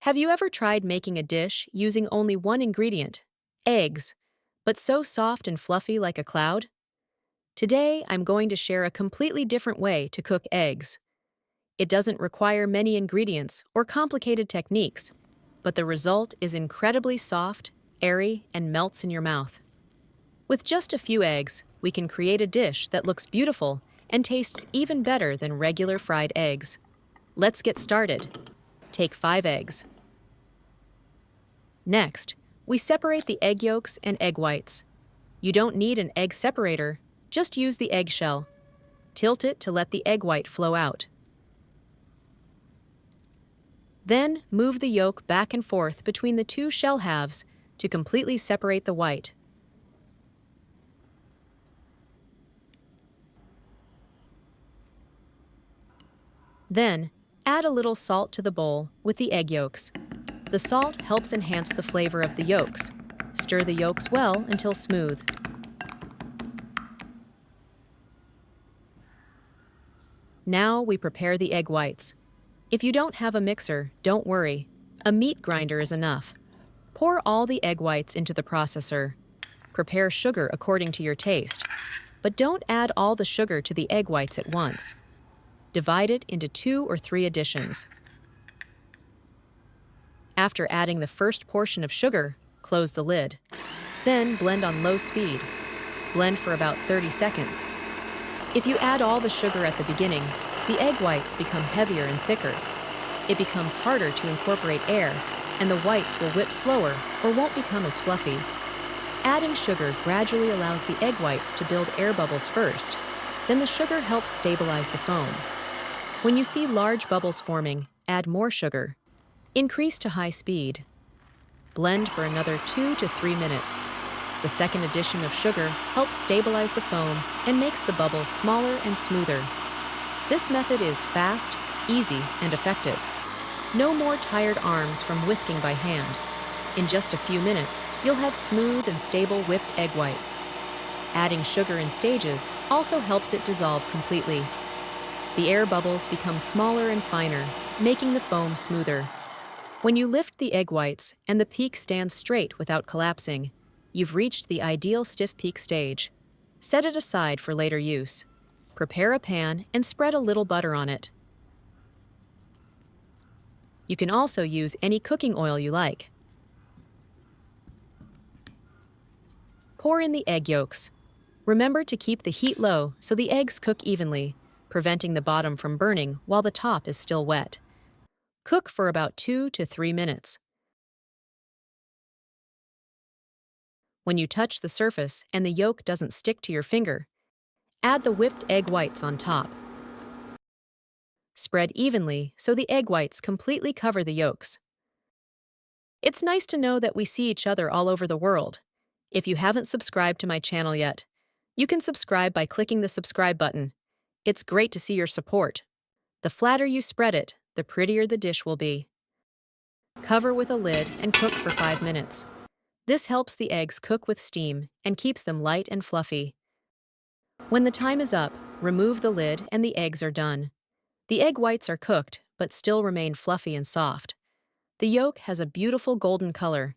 Have you ever tried making a dish using only one ingredient, eggs, but so soft and fluffy like a cloud? Today, I'm going to share a completely different way to cook eggs. It doesn't require many ingredients or complicated techniques, but the result is incredibly soft, airy, and melts in your mouth. With just a few eggs, we can create a dish that looks beautiful and tastes even better than regular fried eggs. Let's get started. Take 5 eggs. Next, we separate the egg yolks and egg whites. You don't need an egg separator, just use the eggshell. Tilt it to let the egg white flow out. Then, move the yolk back and forth between the two shell halves to completely separate the white. Then, add a little salt to the bowl with the egg yolks. The salt helps enhance the flavor of the yolks. Stir the yolks well until smooth. Now we prepare the egg whites. If you don't have a mixer, don't worry. A meat grinder is enough. Pour all the egg whites into the processor. Prepare sugar according to your taste, but don't add all the sugar to the egg whites at once. Divide it into 2 or 3 additions. After adding the first portion of sugar, close the lid. Then blend on low speed. Blend for about 30 seconds. If you add all the sugar at the beginning, the egg whites become heavier and thicker. It becomes harder to incorporate air, and the whites will whip slower or won't become as fluffy. Adding sugar gradually allows the egg whites to build air bubbles first. Then the sugar helps stabilize the foam. When you see large bubbles forming, add more sugar. Increase to high speed. Blend for another 2 to 3 minutes. The second addition of sugar helps stabilize the foam and makes the bubbles smaller and smoother. This method is fast, easy, and effective. No more tired arms from whisking by hand. In just a few minutes, you'll have smooth and stable whipped egg whites. Adding sugar in stages also helps it dissolve completely. The air bubbles become smaller and finer, making the foam smoother. When you lift the egg whites and the peak stands straight without collapsing, you've reached the ideal stiff peak stage. Set it aside for later use. Prepare a pan and spread a little butter on it. You can also use any cooking oil you like. Pour in the egg yolks. Remember to keep the heat low so the eggs cook evenly, preventing the bottom from burning while the top is still wet. Cook for about 2 to 3 minutes. When you touch the surface and the yolk doesn't stick to your finger, add the whipped egg whites on top. Spread evenly so the egg whites completely cover the yolks. It's nice to know that we see each other all over the world. If you haven't subscribed to my channel yet, you can subscribe by clicking the subscribe button. It's great to see your support. The flatter you spread it, the prettier the dish will be. Cover with a lid and cook for 5 minutes. This helps the eggs cook with steam and keeps them light and fluffy. When the time is up, remove the lid and the eggs are done. The egg whites are cooked, but still remain fluffy and soft. The yolk has a beautiful golden color.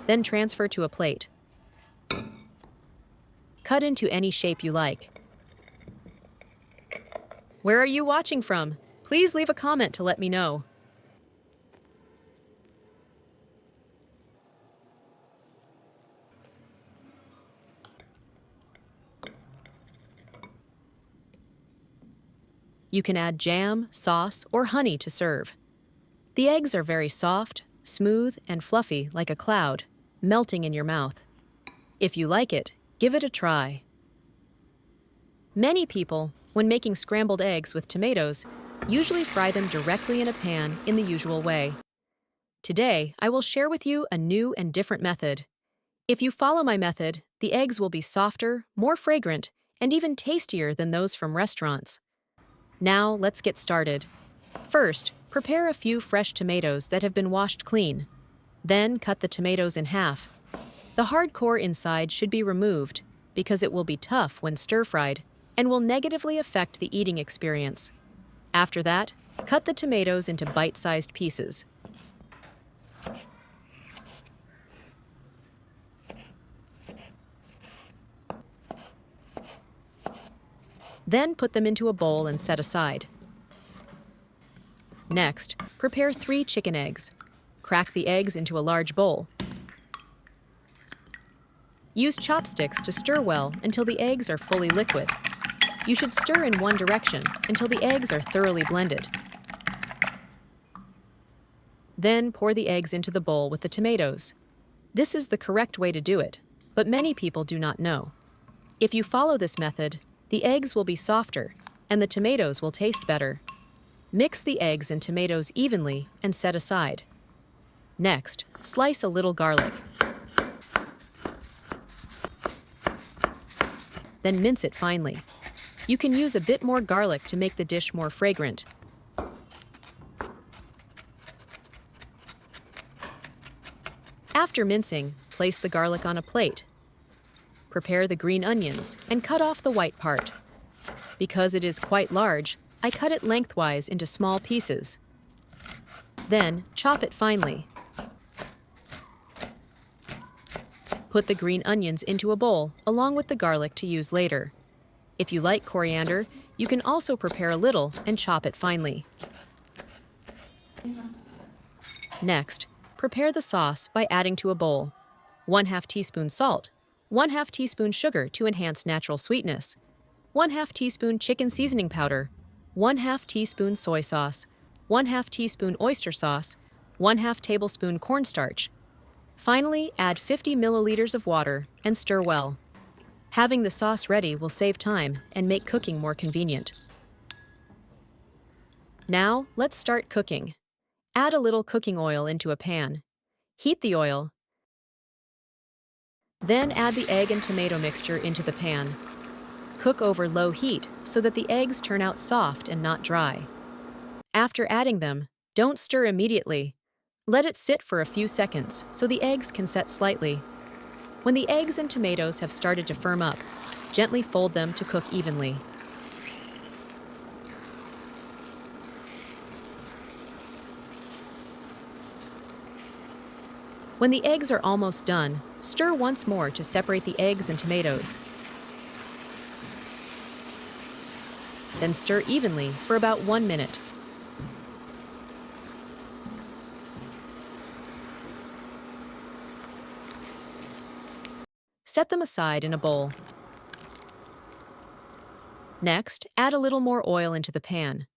Then transfer to a plate. Cut into any shape you like. Where are you watching from? Please leave a comment to let me know. You can add jam, sauce, or honey to serve. The eggs are very soft, smooth, and fluffy like a cloud, melting in your mouth. If you like it, give it a try. Many people, when making scrambled eggs with tomatoes, usually fry them directly in a pan in the usual way. Today, I will share with you a new and different method. If you follow my method, the eggs will be softer, more fragrant, and even tastier than those from restaurants. Now, let's get started. First, prepare a few fresh tomatoes that have been washed clean. Then, cut the tomatoes in half. The hard core inside should be removed because it will be tough when stir-fried and will negatively affect the eating experience. After that, Cut the tomatoes into bite-sized pieces. Then put them into a bowl and set aside. Next, prepare 3 chicken eggs. Crack the eggs into a large bowl. Use chopsticks to stir well until the eggs are fully liquid. You should stir in one direction until the eggs are thoroughly blended. Then pour the eggs into the bowl with the tomatoes. This is the correct way to do it, but many people do not know. If you follow this method, the eggs will be softer and the tomatoes will taste better. Mix the eggs and tomatoes evenly and set aside. Next, slice a little garlic. Then mince it finely. You can use a bit more garlic to make the dish more fragrant. After mincing, place the garlic on a plate. Prepare the green onions and cut off the white part. Because it is quite large, I cut it lengthwise into small pieces. Then, chop it finely. Put the green onions into a bowl, along with the garlic to use later. If you like coriander, you can also prepare a little and chop it finely. Next, prepare the sauce by adding to a bowl 1/2 teaspoon salt, 1/2 teaspoon sugar to enhance natural sweetness, 1/2 teaspoon chicken seasoning powder, 1/2 teaspoon soy sauce, 1/2 teaspoon oyster sauce, 1/2 tablespoon cornstarch. Finally, add 50 milliliters of water and stir well. Having the sauce ready will save time and make cooking more convenient. Now, let's start cooking. Add a little cooking oil into a pan. Heat the oil. Then add the egg and tomato mixture into the pan. Cook over low heat so that the eggs turn out soft and not dry. After adding them, don't stir immediately. Let it sit for a few seconds so the eggs can set slightly. When the eggs and tomatoes have started to firm up, gently fold them to cook evenly. When the eggs are almost done, stir once more to separate the eggs and tomatoes. Then stir evenly for about 1 minute. Set them aside in a bowl. Next, add a little more oil into the pan.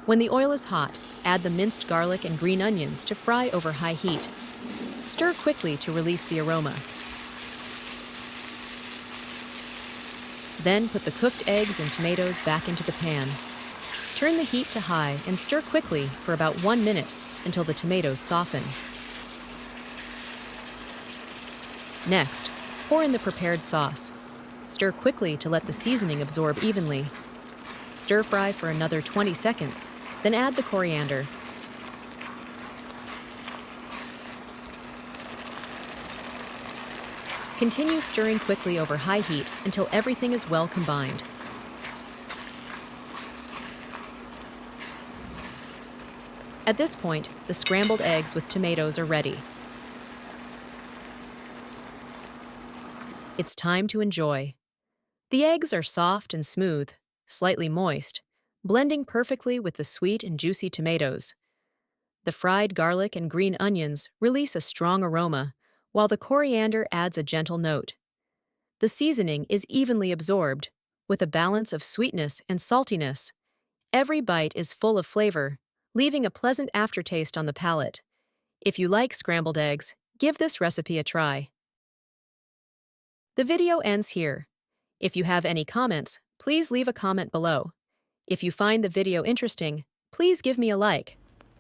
When the oil is hot, add the minced garlic and green onions to fry over high heat. Stir quickly to release the aroma. Then put the cooked eggs and tomatoes back into the pan. Turn the heat to high and stir quickly for about 1 minute until the tomatoes soften. Next, pour in the prepared sauce. Stir quickly to let the seasoning absorb evenly. Stir fry for another 20 seconds, then add the coriander. Continue stirring quickly over high heat until everything is well combined. At this point, the scrambled eggs with tomatoes are ready. It's time to enjoy. The eggs are soft and smooth, slightly moist, blending perfectly with the sweet and juicy tomatoes. The fried garlic and green onions release a strong aroma, while the coriander adds a gentle note. The seasoning is evenly absorbed, with a balance of sweetness and saltiness. Every bite is full of flavor, leaving a pleasant aftertaste on the palate. If you like scrambled eggs, give this recipe a try. The video ends here. If you have any comments, please leave a comment below. If you find the video interesting, please give me a like.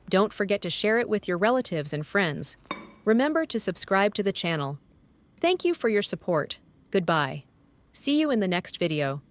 Don't forget to share it with your relatives and friends. Remember to subscribe to the channel. Thank you for your support. Goodbye. See you in the next video.